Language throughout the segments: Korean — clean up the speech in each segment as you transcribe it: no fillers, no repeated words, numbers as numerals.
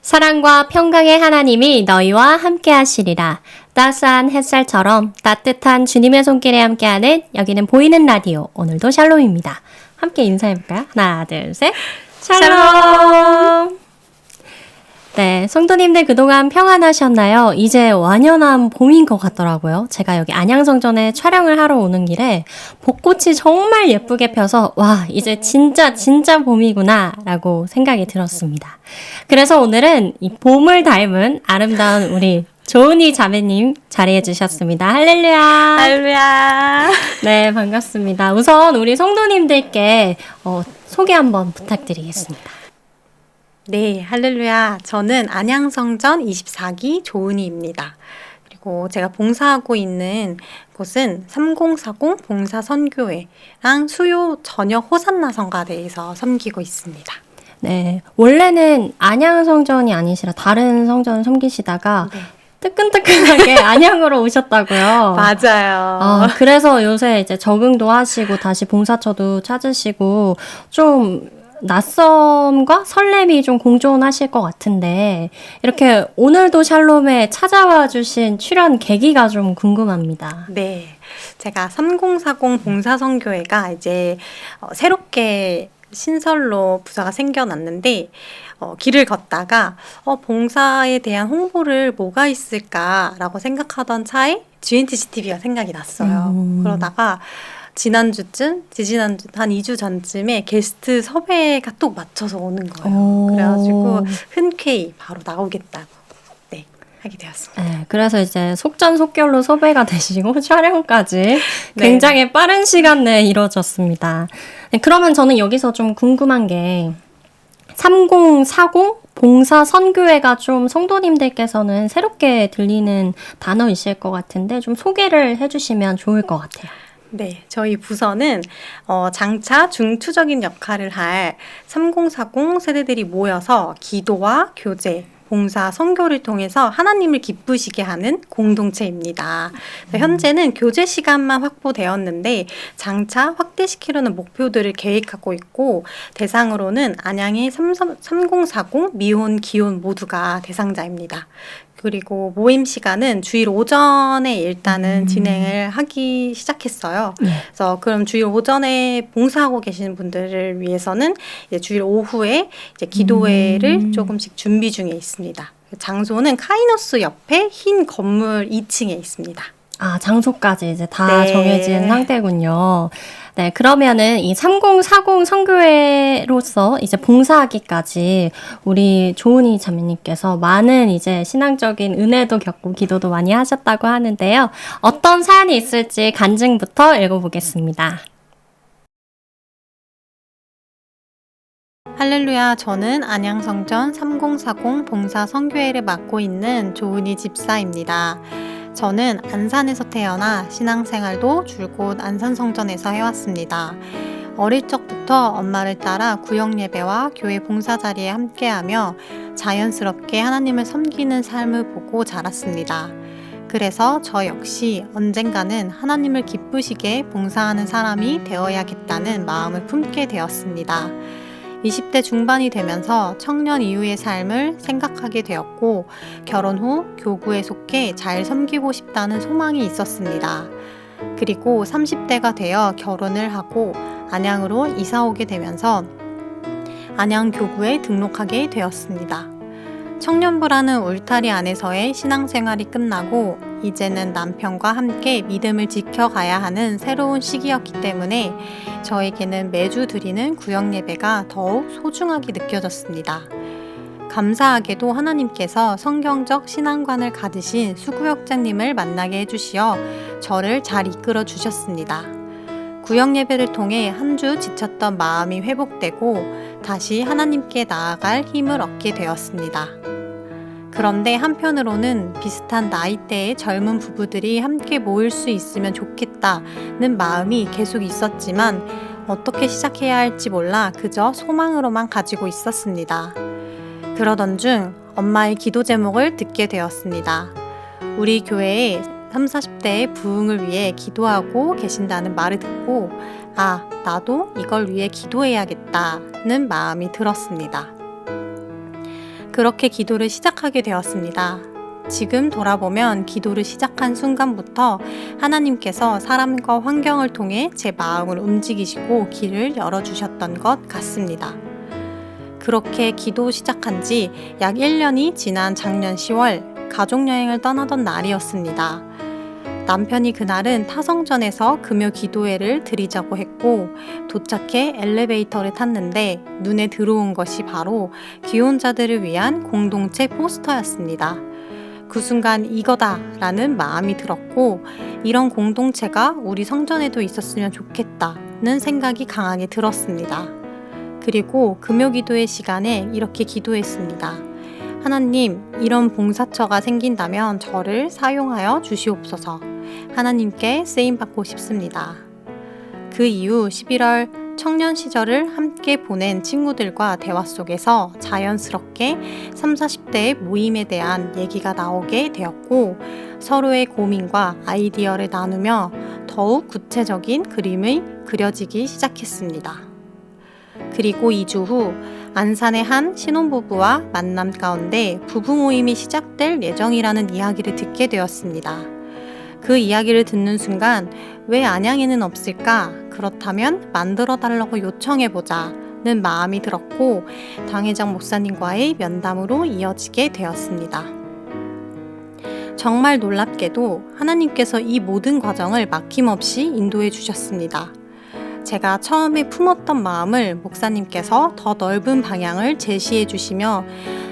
사랑과 평강의 하나님이 너희와 함께 하시리라. 따스한 햇살처럼 따뜻한 주님의 손길에 함께하는 여기는 보이는 라디오. 오늘도 샬롬입니다. 함께 인사해볼까요? 하나, 둘, 셋. 샬롬! 네, 성도님들 그동안 평안하셨나요? 이제 완연한 봄인 것 같더라고요. 제가 여기 안양성전에 촬영을 하러 오는 길에 벚꽃이 정말 예쁘게 펴서 와, 이제 진짜 봄이구나 라고 생각이 들었습니다. 그래서 오늘은 이 봄을 닮은 아름다운 우리 조은희 자매님 자리해 주셨습니다. 할렐루야. 할렐루야. 네, 반갑습니다. 우선 우리 성도님들께 소개 한번 부탁드리겠습니다. 네, 할렐루야. 저는 안양성전 24기 조은희입니다. 그리고 제가 봉사하고 있는 곳은 3040 봉사선교회랑 수요 저녁 호산나 성가대에서 섬기고 있습니다. 네, 원래는 안양성전이 아니시라 다른 성전 섬기시다가 네. 뜨끈뜨끈하게 안양으로 오셨다고요. 맞아요. 그래서 요새 이제 적응도 하시고 다시 봉사처도 찾으시고 좀 낯섦과 설렘이 좀 공존하실 것 같은데 이렇게 오늘도 샬롬에 찾아와 주신 출연 계기가 좀 궁금합니다. 네, 제가 3040 봉사선교회가 이제 새롭게 신설로 부서가 생겨났는데 길을 걷다가 봉사에 대한 홍보를 뭐가 있을까라고 생각하던 차에 GNTC TV가 생각이 났어요. 그러다가 지지난주 한 2주 전쯤에 게스트 섭외가 또 맞춰서 오는 거예요. 그래가지고 흔쾌히 바로 나오겠다고 하게 되었습니다. 네, 그래서 이제 속전속결로 섭외가 되시고 촬영까지 네. 굉장히 빠른 시간 내에 이루어졌습니다. 네, 그러면 저는 여기서 좀 궁금한 게 3040 봉사선교회가 좀 성도님들께서는 새롭게 들리는 단어이실 것 같은데 좀 소개를 해주시면 좋을 것 같아요. 네, 저희 부서는 장차 중투적인 역할을 할 3040 세대들이 모여서 기도와 교제, 봉사, 선교를 통해서 하나님을 기쁘시게 하는 공동체입니다. 현재는 교제 시간만 확보되었는데 장차 확대시키려는 목표들을 계획하고 있고 대상으로는 안양의 3040 미혼, 기혼 모두가 대상자입니다. 그리고 모임 시간은 주일 오전에 일단은 진행을 하기 시작했어요. 그래서 그럼 주일 오전에 봉사하고 계시는 분들을 위해서는 이제 주일 오후에 이제 기도회를 조금씩 준비 중에 있습니다. 장소는 카이노스 옆에 흰 건물 2층에 있습니다. 아, 장소까지 이제 다 네. 정해진 상태군요. 네, 그러면은 이 3040 선교회로서 이제 봉사하기까지 우리 조은희 자매님께서 많은 이제 신앙적인 은혜도 겪고 기도도 많이 하셨다고 하는데요. 어떤 사연이 있을지 간증부터 읽어보겠습니다. 할렐루야. 저는 안양성전 3040 봉사선교회를 맡고 있는 조은희 집사입니다. 저는 안산에서 태어나 신앙생활도 줄곧 안산성전에서 해왔습니다. 어릴 적부터 엄마를 따라 구역예배와 교회 봉사 자리에 함께하며 자연스럽게 하나님을 섬기는 삶을 보고 자랐습니다. 그래서 저 역시 언젠가는 하나님을 기쁘시게 봉사하는 사람이 되어야겠다는 마음을 품게 되었습니다. 20대 중반이 되면서 청년 이후의 삶을 생각하게 되었고 결혼 후 교구에 속해 잘 섬기고 싶다는 소망이 있었습니다. 그리고 30대가 되어 결혼을 하고 안양으로 이사 오게 되면서 안양 교구에 등록하게 되었습니다. 청년부라는 울타리 안에서의 신앙생활이 끝나고 이제는 남편과 함께 믿음을 지켜가야 하는 새로운 시기였기 때문에 저에게는 매주 드리는 구역예배가 더욱 소중하게 느껴졌습니다. 감사하게도 하나님께서 성경적 신앙관을 가지신 수구역장님을 만나게 해주시어 저를 잘 이끌어 주셨습니다. 구역예배를 통해 한 주 지쳤던 마음이 회복되고 다시 하나님께 나아갈 힘을 얻게 되었습니다. 그런데 한편으로는 비슷한 나이대의 젊은 부부들이 함께 모일 수 있으면 좋겠다는 마음이 계속 있었지만 어떻게 시작해야 할지 몰라 그저 소망으로만 가지고 있었습니다. 그러던 중 엄마의 기도 제목을 듣게 되었습니다. 우리 교회에 30, 40대의 부흥을 위해 기도하고 계신다는 말을 듣고 나도 이걸 위해 기도해야겠다는 마음이 들었습니다. 그렇게 기도를 시작하게 되었습니다. 지금 돌아보면 기도를 시작한 순간부터 하나님께서 사람과 환경을 통해 제 마음을 움직이시고 길을 열어주셨던 것 같습니다. 그렇게 기도 시작한 지 약 1년이 지난 작년 10월 가족여행을 떠나던 날이었습니다. 남편이 그날은 타성전에서 금요 기도회를 드리자고 했고 도착해 엘리베이터를 탔는데 눈에 들어온 것이 바로 기혼자들을 위한 공동체 포스터였습니다. 그 순간 이거다 라는 마음이 들었고 이런 공동체가 우리 성전에도 있었으면 좋겠다는 생각이 강하게 들었습니다. 그리고 금요 기도회 시간에 이렇게 기도했습니다. 하나님, 이런 봉사처가 생긴다면 저를 사용하여 주시옵소서. 하나님께 쓰임받고 싶습니다. 그 이후 11월 청년 시절을 함께 보낸 친구들과 대화 속에서 자연스럽게 30, 40대의 모임에 대한 얘기가 나오게 되었고 서로의 고민과 아이디어를 나누며 더욱 구체적인 그림이 그려지기 시작했습니다. 그리고 2주 후 안산의 한 신혼부부와 만남 가운데 부부 모임이 시작될 예정이라는 이야기를 듣게 되었습니다. 그 이야기를 듣는 순간 왜 안양에는 없을까? 그렇다면 만들어 달라고 요청해보자는 마음이 들었고 당회장 목사님과의 면담으로 이어지게 되었습니다. 정말 놀랍게도 하나님께서 이 모든 과정을 막힘없이 인도해 주셨습니다. 제가 처음에 품었던 마음을 목사님께서 더 넓은 방향을 제시해 주시며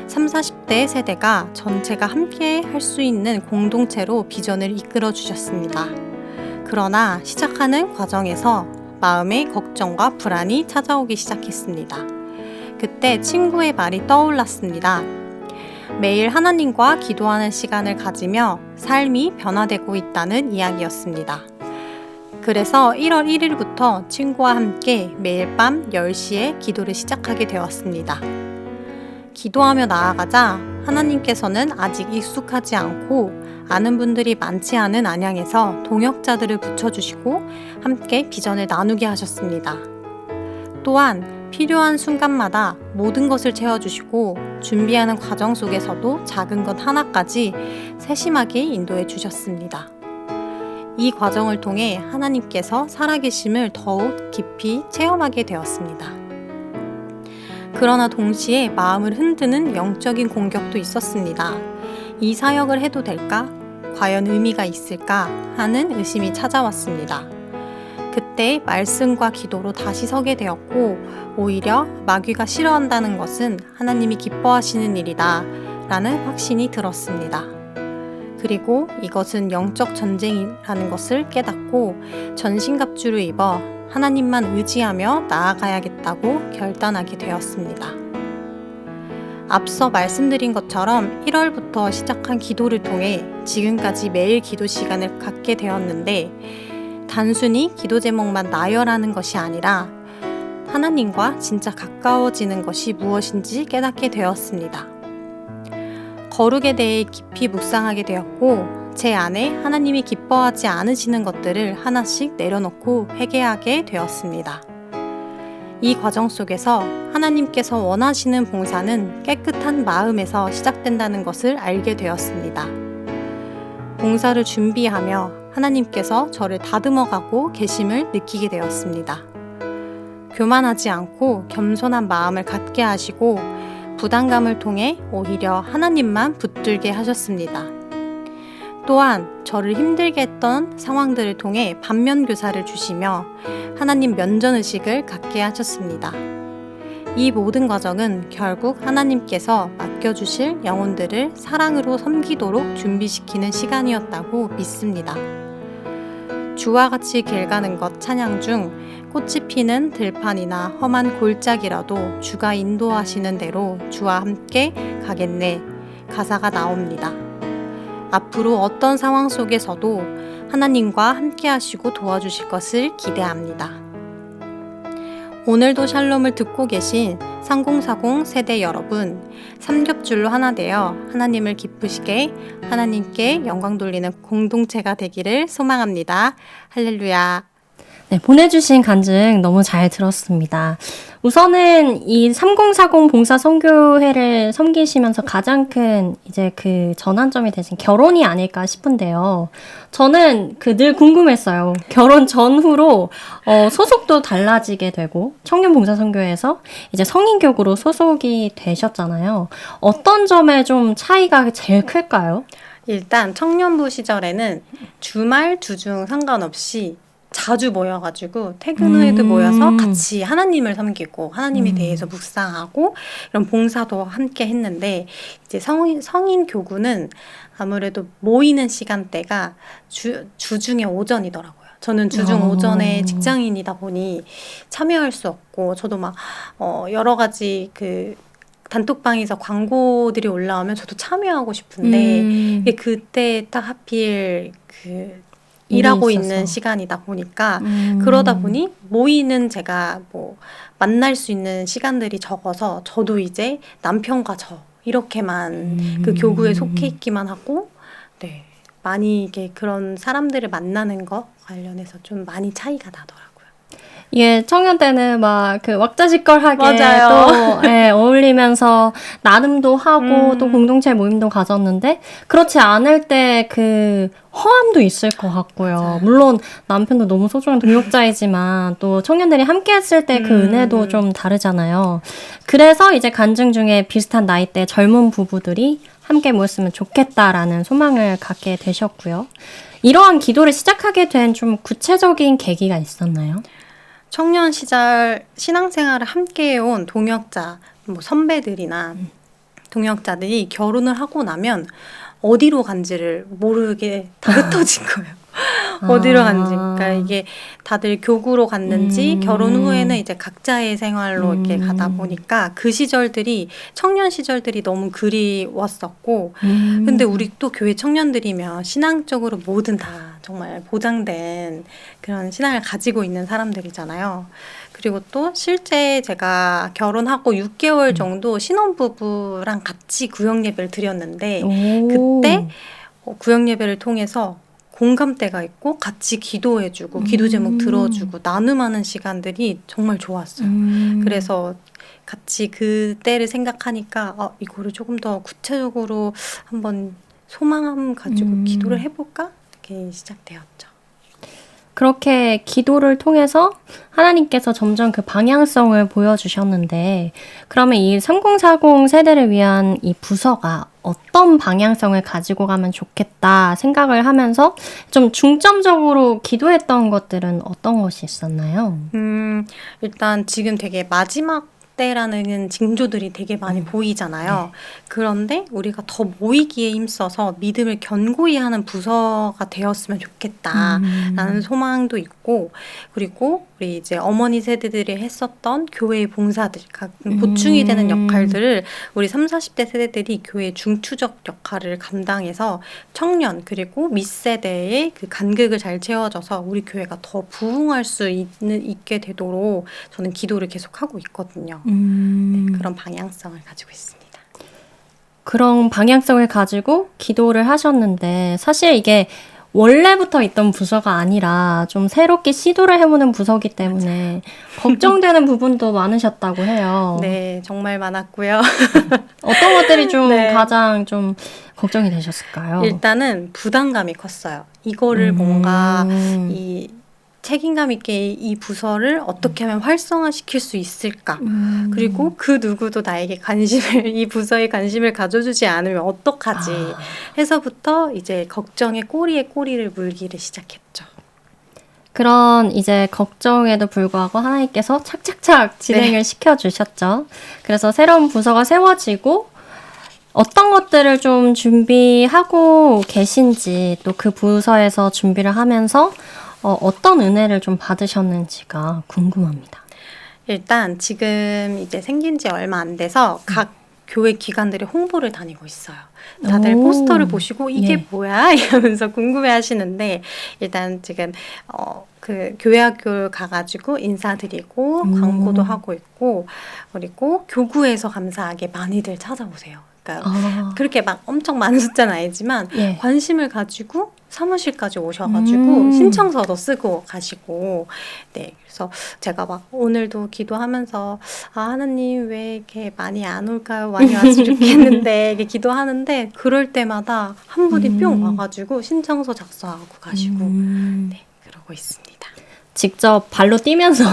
30, 40대 세대가 전체가 함께 할 수 있는 공동체로 비전을 이끌어 주셨습니다. 그러나 시작하는 과정에서 마음의 걱정과 불안이 찾아오기 시작했습니다. 그때 친구의 말이 떠올랐습니다. 매일 하나님과 기도하는 시간을 가지며 삶이 변화되고 있다는 이야기였습니다. 그래서 1월 1일부터 친구와 함께 매일 밤 10시에 기도를 시작하게 되었습니다. 기도하며 나아가자 하나님께서는 아직 익숙하지 않고 아는 분들이 많지 않은 안양에서 동역자들을 붙여주시고 함께 비전을 나누게 하셨습니다. 또한 필요한 순간마다 모든 것을 채워주시고 준비하는 과정 속에서도 작은 것 하나까지 세심하게 인도해 주셨습니다. 이 과정을 통해 하나님께서 살아계심을 더욱 깊이 체험하게 되었습니다. 그러나 동시에 마음을 흔드는 영적인 공격도 있었습니다. 이 사역을 해도 될까? 과연 의미가 있을까? 하는 의심이 찾아왔습니다. 그때 말씀과 기도로 다시 서게 되었고 오히려 마귀가 싫어한다는 것은 하나님이 기뻐하시는 일이다 라는 확신이 들었습니다. 그리고 이것은 영적 전쟁이라는 것을 깨닫고 전신갑주를 입어 하나님만 의지하며 나아가야겠다고 결단하게 되었습니다. 앞서 말씀드린 것처럼 1월부터 시작한 기도를 통해 지금까지 매일 기도 시간을 갖게 되었는데 단순히 기도 제목만 나열하는 것이 아니라 하나님과 진짜 가까워지는 것이 무엇인지 깨닫게 되었습니다. 거룩에 대해 깊이 묵상하게 되었고 제 안에 하나님이 기뻐하지 않으시는 것들을 하나씩 내려놓고 회개하게 되었습니다. 이 과정 속에서 하나님께서 원하시는 봉사는 깨끗한 마음에서 시작된다는 것을 알게 되었습니다. 봉사를 준비하며 하나님께서 저를 다듬어가고 계심을 느끼게 되었습니다. 교만하지 않고 겸손한 마음을 갖게 하시고 부담감을 통해 오히려 하나님만 붙들게 하셨습니다. 또한 저를 힘들게 했던 상황들을 통해 반면교사를 주시며 하나님 면전의식을 갖게 하셨습니다. 이 모든 과정은 결국 하나님께서 맡겨주실 영혼들을 사랑으로 섬기도록 준비시키는 시간이었다고 믿습니다. 주와 같이 길 가는 것 찬양 중 꽃이 피는 들판이나 험한 골짜기라도 주가 인도하시는 대로 주와 함께 가겠네 가사가 나옵니다. 앞으로 어떤 상황 속에서도 하나님과 함께 하시고 도와주실 것을 기대합니다. 오늘도 샬롬을 듣고 계신 3040 세대 여러분, 삼겹줄로 하나 되어 하나님을 기쁘시게 하나님께 영광 돌리는 공동체가 되기를 소망합니다. 할렐루야. 네, 보내주신 간증 너무 잘 들었습니다. 우선은 이 3040 봉사 선교회를 섬기시면서 가장 큰 이제 그 전환점이 되신 결혼이 아닐까 싶은데요. 저는 그 늘 궁금했어요. 결혼 전후로 소속도 달라지게 되고 청년 봉사 선교회에서 이제 성인교구로 소속이 되셨잖아요. 어떤 점에 좀 차이가 제일 클까요? 일단 청년부 시절에는 주말, 주중 상관없이 자주 모여가지고 퇴근 후에도 모여서 같이 하나님을 섬기고 하나님에 대해서 묵상하고 이런 봉사도 함께 했는데 이제 성인 교구는 아무래도 모이는 시간대가 주중에 오전이더라고요. 저는 주중 오전에 직장인이다 보니 참여할 수 없고 저도 막 여러 가지 그 단톡방에서 광고들이 올라오면 저도 참여하고 싶은데 이게 그때 딱 하필 그 일하고 있어서. 있는 시간이다 보니까 그러다 보니 모이는 제가 뭐 만날 수 있는 시간들이 적어서 저도 이제 남편과 저 이렇게만 그 교구에 속해 있기만 하고 네 많이 이게 그런 사람들을 만나는 거 관련해서 좀 많이 차이가 나더라고요. 이게 청년 때는 막 그 왁자지껄하게 맞아요. 또 어울리면서 나눔도 하고 또 공동체 모임도 가졌는데 그렇지 않을 때 그 허함도 있을 것 같고요. 맞아요. 물론 남편도 너무 소중한 동역자이지만 또 청년들이 함께 했을 때 그 은혜도 좀 다르잖아요. 그래서 이제 간증 중에 비슷한 나이대 젊은 부부들이 함께 모였으면 좋겠다라는 소망을 갖게 되셨고요. 이러한 기도를 시작하게 된 좀 구체적인 계기가 있었나요? 청년 시절 신앙생활을 함께 해온 동역자, 뭐 선배들이나 동역자들이 결혼을 하고 나면 어디로 간지를 모르게 다 흩어진 거예요. 어디로 간지. 그러니까 이게 다들 교구로 갔는지 결혼 후에는 이제 각자의 생활로 이렇게 가다 보니까 그 시절들이 청년 시절들이 너무 그리웠었고 근데 우리 또 교회 청년들이면 신앙적으로 뭐든 다 정말 보장된 그런 신앙을 가지고 있는 사람들이잖아요. 그리고 또 실제 제가 결혼하고 6개월 정도 신혼부부랑 같이 구역 예배를 드렸는데 그때 구역 예배를 통해서 공감대가 있고 같이 기도해주고 기도 제목 들어주고 나눔하는 시간들이 정말 좋았어요. 그래서 같이 그때를 생각하니까 이거를 조금 더 구체적으로 한번 소망함 가지고 기도를 해볼까? 이렇게 시작되었죠. 그렇게 기도를 통해서 하나님께서 점점 그 방향성을 보여주셨는데 그러면 이 3040 세대를 위한 이 부서가 어떤 방향성을 가지고 가면 좋겠다 생각을 하면서 좀 중점적으로 기도했던 것들은 어떤 것이 있었나요? 일단 지금 되게 마지막 때라는 징조들이 되게 많이 보이잖아요. 그런데 우리가 더 모이기에 힘써서 믿음을 견고히 하는 부서가 되었으면 좋겠다라는 소망도 있고 그리고 우리 이제 어머니 세대들이 했었던 교회의 봉사들, 보충이 되는 역할들을 우리 30, 40대 세대들이 교회의 중추적 역할을 감당해서 청년 그리고 밑세대의 그 간극을 잘 채워줘서 우리 교회가 더 부흥할 수 있게 되도록 저는 기도를 계속하고 있거든요. 네, 그런 방향성을 가지고 있습니다. 그런 방향성을 가지고 기도를 하셨는데 사실 이게 원래부터 있던 부서가 아니라 좀 새롭게 시도를 해보는 부서기 때문에 걱정되는 부분도 많으셨다고 해요. 네, 정말 많았고요. 어떤 것들이 좀 네. 가장 좀 걱정이 되셨을까요? 일단은 부담감이 컸어요. 이거를 뭔가 이 책임감 있게 이 부서를 어떻게 하면 활성화시킬 수 있을까? 그리고 그 누구도 나에게 이 부서에 관심을 가져주지 않으면 어떡하지? 해서부터 이제 걱정의 꼬리에 꼬리를 물기를 시작했죠. 그런 이제 걱정에도 불구하고 하나님께서 착착착 진행을 시켜주셨죠. 그래서 새로운 부서가 세워지고 어떤 것들을 좀 준비하고 계신지 또 그 부서에서 준비를 하면서 어떤 은혜를 좀 받으셨는지가 궁금합니다. 일단 지금 이제 생긴 지 얼마 안 돼서 각 교회 기관들이 홍보를 다니고 있어요. 다들 포스터를 보시고 이게 뭐야? 이러면서 궁금해 하시는데 일단 지금 그 교회학교 가가지고 인사드리고 광고도 하고 있고 그리고 교구에서 감사하게 많이들 찾아오세요. 그러니까 그렇게 막 엄청 많은 숫자는 아니지만 관심을 가지고 사무실까지 오셔가지고 신청서도 쓰고 가시고, 네, 그래서 제가 막 오늘도 기도하면서 하나님 왜 이렇게 많이 안 올까요? 많이 왔으면 좋겠는데 이렇게 기도하는데 그럴 때마다 한 분이 뿅 와가지고 신청서 작성하고 가시고 네, 그러고 있습니다. 직접 발로 뛰면서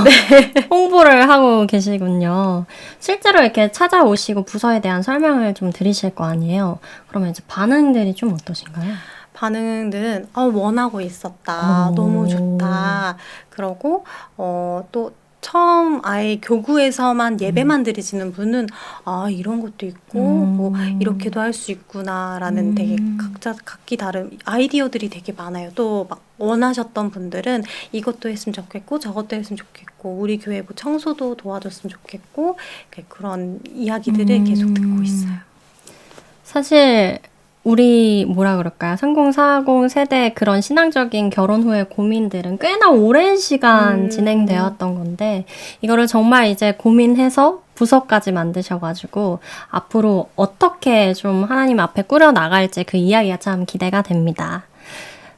홍보를 하고 계시군요. 실제로 이렇게 찾아오시고 부서에 대한 설명을 좀 드리실 거 아니에요. 그러면 이제 반응들이 좀 어떠신가요? 반응들은 원하고 있었다. 너무 좋다. 그러고 또 처음 아예 교구에서만 예배만 드리시는 분은 이런 것도 있고 뭐 이렇게도 할 수 있구나라는 되게 각기 다른 아이디어들이 되게 많아요. 또 막 원하셨던 분들은 이것도 했으면 좋겠고 저것도 했으면 좋겠고 우리 교회 뭐 청소도 도와줬으면 좋겠고 그런 이야기들을 계속 듣고 있어요. 사실 우리 뭐라 그럴까요? 3040 세대 그런 신앙적인 결혼 후의 고민들은 꽤나 오랜 시간 진행되었던 건데 이거를 정말 이제 고민해서 부서까지 만드셔가지고 앞으로 어떻게 좀 하나님 앞에 꾸려 나갈지 그 이야기가 참 기대가 됩니다.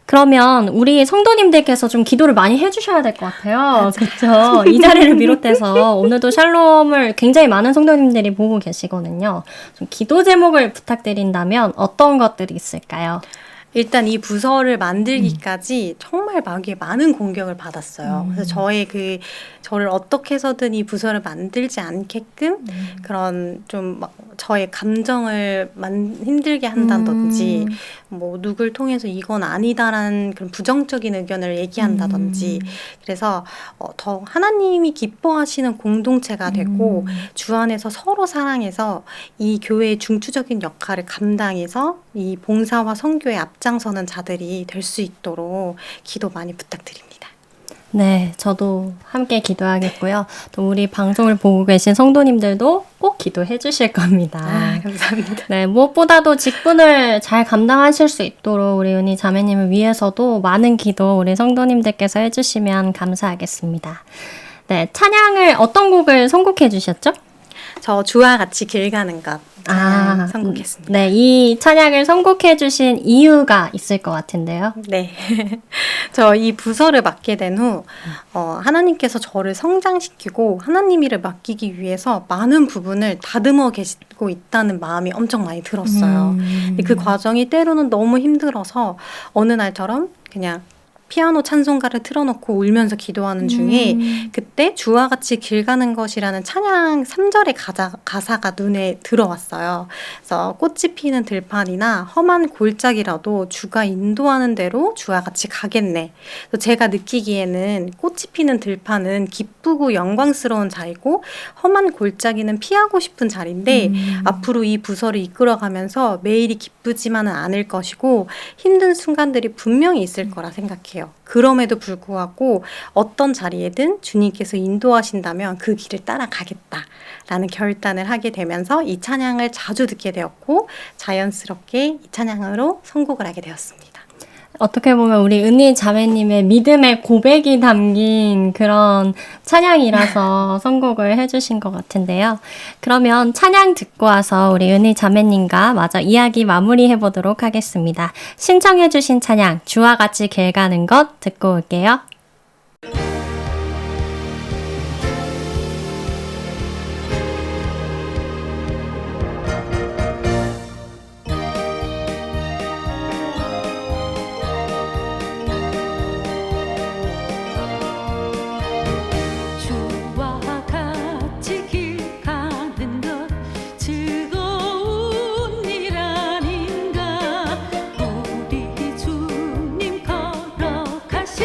그러면 우리 성도님들께서 좀 기도를 많이 해주셔야 될 것 같아요. 그렇죠? 이 자리를 비롯해서 오늘도 샬롬을 굉장히 많은 성도님들이 보고 계시거든요. 좀 기도 제목을 부탁드린다면 어떤 것들이 있을까요? 일단 이 부서를 만들기까지 정말 많은 공격을 받았어요. 그래서 저를 어떻게 해서든 이 부서를 만들지 않게끔 그런 좀 막 저의 감정을 힘들게 한다든지 뭐 누굴 통해서 이건 아니다라는 그런 부정적인 의견을 얘기한다든지 그래서 더 하나님이 기뻐하시는 공동체가 되고 주 안에서 서로 사랑해서 이 교회의 중추적인 역할을 감당해서 이 봉사와 선교에 앞장서는 자들이 될 수 있도록 기도 많이 부탁드립니다. 네, 저도 함께 기도하겠고요. 또 우리 방송을 보고 계신 성도님들도 꼭 기도해 주실 겁니다. 감사합니다. 네, 무엇보다도 직분을 잘 감당하실 수 있도록 우리 은희 자매님을 위해서도 많은 기도 우리 성도님들께서 해주시면 감사하겠습니다. 네, 찬양을 어떤 곡을 선곡해 주셨죠? 저 주와 같이 길 가는 것 선곡했습니다. 네, 이 찬양을 선곡해 주신 이유가 있을 것 같은데요. 네. 저 이 부서를 맡게 된 후 하나님께서 저를 성장시키고 하나님 일을 맡기기 위해서 많은 부분을 다듬어 계시고 있다는 마음이 엄청 많이 들었어요. 근데 그 과정이 때로는 너무 힘들어서 어느 날처럼 그냥 피아노 찬송가를 틀어놓고 울면서 기도하는 중에 그때 주와 같이 길 가는 것이라는 찬양 3절의 가사가 눈에 들어왔어요. 그래서 꽃이 피는 들판이나 험한 골짜기라도 주가 인도하는 대로 주와 같이 가겠네. 그래서 제가 느끼기에는 꽃이 피는 들판은 기쁘고 영광스러운 자리고 험한 골짜기는 피하고 싶은 자리인데 앞으로 이 부서를 이끌어가면서 매일이 기쁘지만은 않을 것이고 힘든 순간들이 분명히 있을 거라 생각해요. 그럼에도 불구하고 어떤 자리에든 주님께서 인도하신다면 그 길을 따라가겠다라는 결단을 하게 되면서 이 찬양을 자주 듣게 되었고 자연스럽게 이 찬양으로 선곡을 하게 되었습니다. 어떻게 보면 우리 은희 자매님의 믿음의 고백이 담긴 그런 찬양이라서 선곡을 해주신 것 같은데요. 그러면 찬양 듣고 와서 우리 은희 자매님과 마저 이야기 마무리해보도록 하겠습니다. 신청해주신 찬양 주와 같이 길 가는 것 듣고 올게요. 우리 주님 걸어가신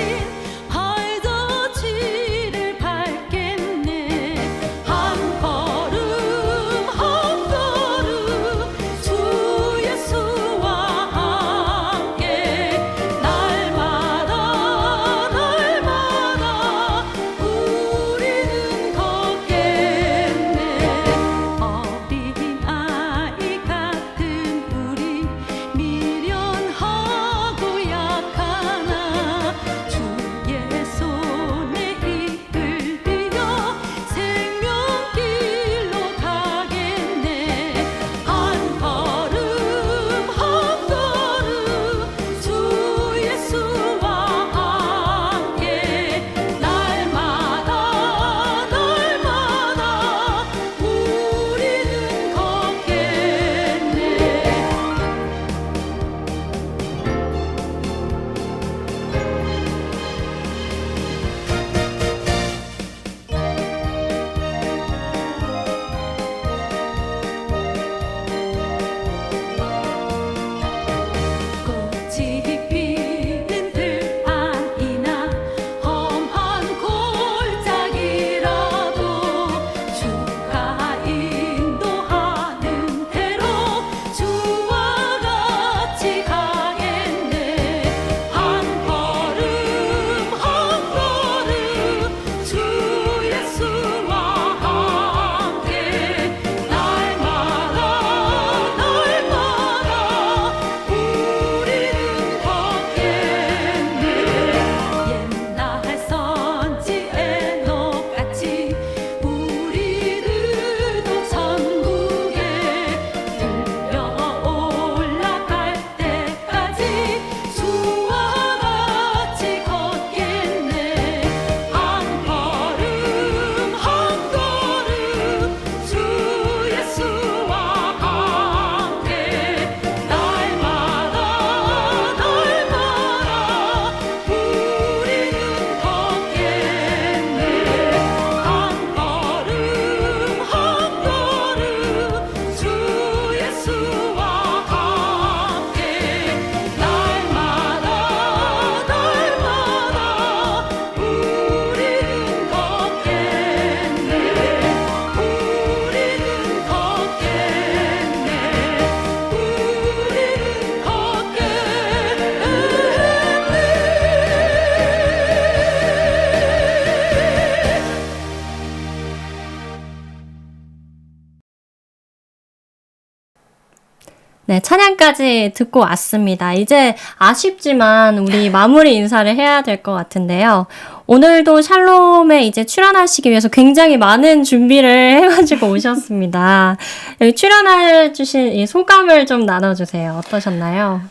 네, 찬양까지 듣고 왔습니다. 이제 아쉽지만 우리 마무리 인사를 해야 될 것 같은데요. 오늘도 샬롬에 이제 출연하시기 위해서 굉장히 많은 준비를 해가지고 오셨습니다. 여기 출연해 주신 이 소감을 좀 나눠주세요. 어떠셨나요?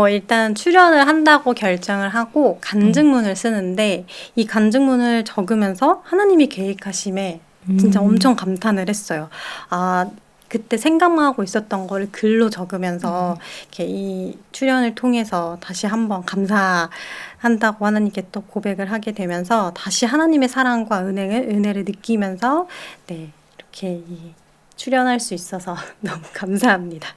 일단 출연을 한다고 결정을 하고 간증문을 쓰는데 이 간증문을 적으면서 하나님이 계획하심에 진짜 엄청 감탄을 했어요. 그때 생각만 하고 있었던 거를 글로 적으면서 이렇게 이 출연을 통해서 다시 한번 감사한다고 하나님께 또 고백을 하게 되면서 다시 하나님의 사랑과 은혜를 느끼면서 네, 이렇게 출연할 수 있어서 너무 감사합니다.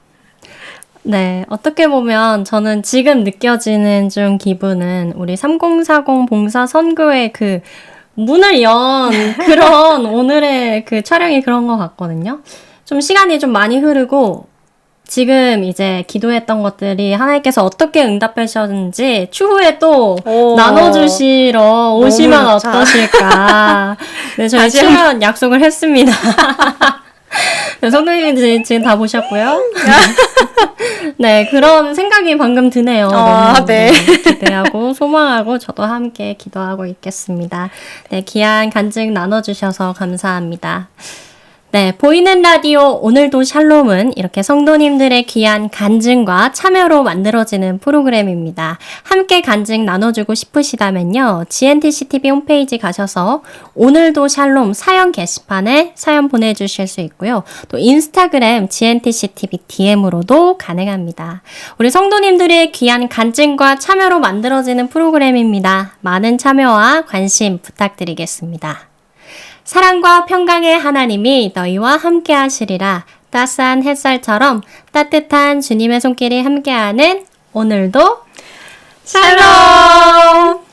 네, 어떻게 보면 저는 지금 느껴지는 좀 기분은 우리 3040 봉사 선교회 그 문을 연 그런 오늘의 그 촬영이 그런 것 같거든요. 좀 시간이 좀 많이 흐르고 지금 이제 기도했던 것들이 하나님께서 어떻게 응답하셨는지 추후에 또 나눠주시러 오시면 어떠실까. 네, 저희 출연 약속을 했습니다. 네, 성도님이 지금 다 보셨고요. 네, 그런 생각이 방금 드네요. 너무, 네. 기대하고 소망하고 저도 함께 기도하고 있겠습니다. 네, 귀한 간증 나눠주셔서 감사합니다. 네, 보이는 라디오 오늘도 샬롬은 이렇게 성도님들의 귀한 간증과 참여로 만들어지는 프로그램입니다. 함께 간증 나눠주고 싶으시다면요. GNTCTV 홈페이지 가셔서 오늘도 샬롬 사연 게시판에 사연 보내주실 수 있고요. 또 인스타그램 GNTCTV DM으로도 가능합니다. 우리 성도님들의 귀한 간증과 참여로 만들어지는 프로그램입니다. 많은 참여와 관심 부탁드리겠습니다. 사랑과 평강의 하나님이 너희와 함께 하시리라. 따스한 햇살처럼 따뜻한 주님의 손길이 함께하는 오늘도 샬롬!